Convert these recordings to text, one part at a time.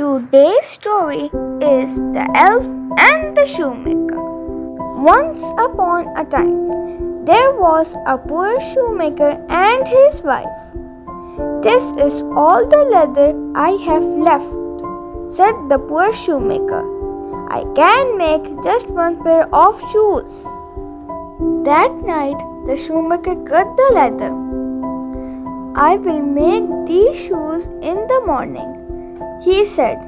Today's story is The Elf and the Shoemaker. Once upon a time, there was a poor shoemaker and his wife. "This is all the leather I have left," said the poor shoemaker. "I can make just one pair of shoes." That night, the shoemaker cut the leather. "I will make these shoes in the morning," he said.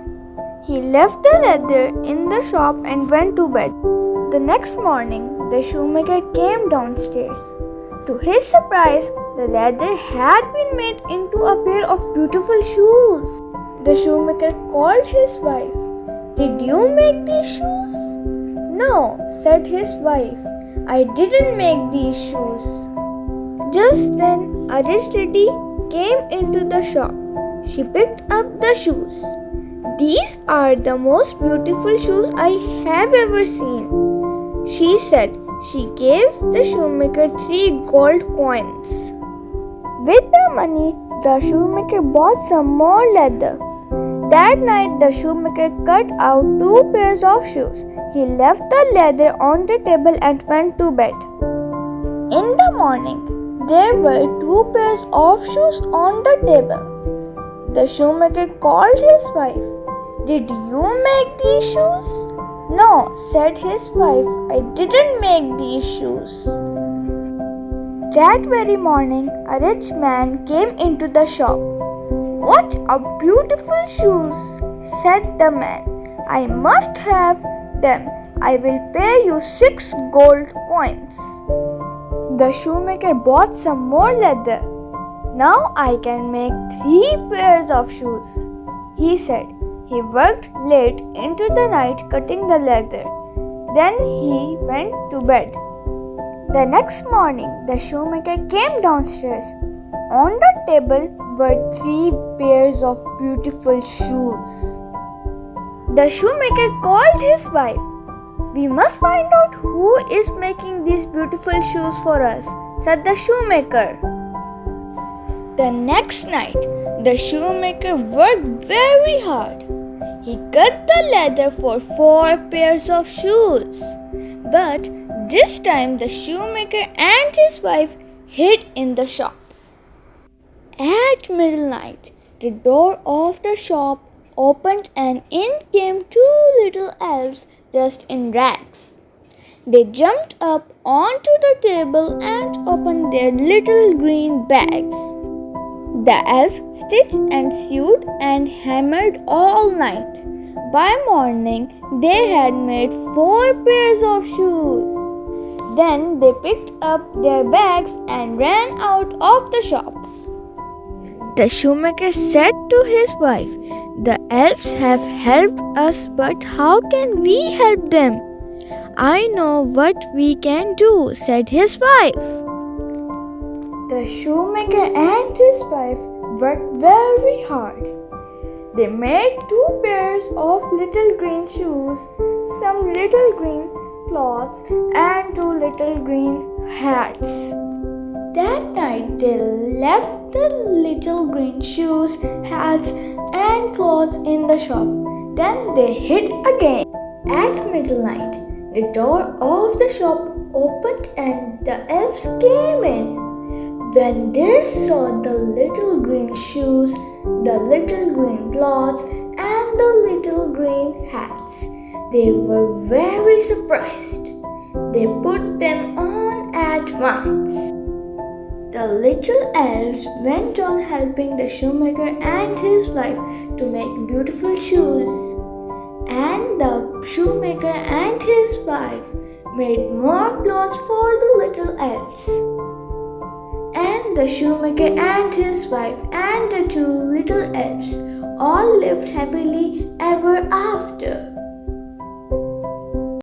He left the leather in the shop and went to bed. The next morning, the shoemaker came downstairs. To his surprise, the leather had been made into a pair of beautiful shoes. The shoemaker called his wife. "Did you make these shoes?" "No," said his wife. "I didn't make these shoes." Just then, a rich lady came into the shop. She picked up the shoes. "These are the most beautiful shoes I have ever seen," she said. She gave the shoemaker 3 gold coins. With the money, the shoemaker bought some more leather. That night, the shoemaker cut out 2 pairs of shoes. He left the leather on the table and went to bed. In the morning, there were 2 pairs of shoes on the table. The shoemaker called his wife. "Did you make these shoes?" "No," said his wife. "I didn't make these shoes." That very morning, a rich man came into the shop. "What a beautiful shoes," said the man. "I must have them. I will pay you 6 gold coins." The shoemaker bought some more leather. "Now I can make 3 pairs of shoes," he said. He worked late into the night cutting the leather. Then he went to bed. The next morning, the shoemaker came downstairs. On the table were 3 pairs of beautiful shoes. The shoemaker called his wife. "We must find out who is making these beautiful shoes for us," said the shoemaker. The next night, the shoemaker worked very hard. He cut the leather for 4 pairs of shoes. But this time, the shoemaker and his wife hid in the shop. At midnight, the door of the shop opened and in came 2 little elves dressed in rags. They jumped up onto the table and opened their little green bags. The elf stitched and sewed and hammered all night. By morning, they had made 4 pairs of shoes. Then they picked up their bags and ran out of the shop. The shoemaker said to his wife, "The elves have helped us, but how can we help them?" "I know what we can do," said his wife. The shoemaker and his wife worked very hard. They made 2 pairs of little green shoes, some little green cloths, and 2 little green hats. That night they left the little green shoes, hats, and clothes in the shop. Then they hid again. At midnight, the door of the shop opened and the elves came in. When they saw the little green shoes, the little green cloths, and the little green hats, they were very surprised. They put them on at once. The little elves went on helping the shoemaker and his wife to make beautiful shoes. And the shoemaker and his wife made more clothes for the little elves. And the shoemaker and his wife and the 2 little elves all lived happily ever after.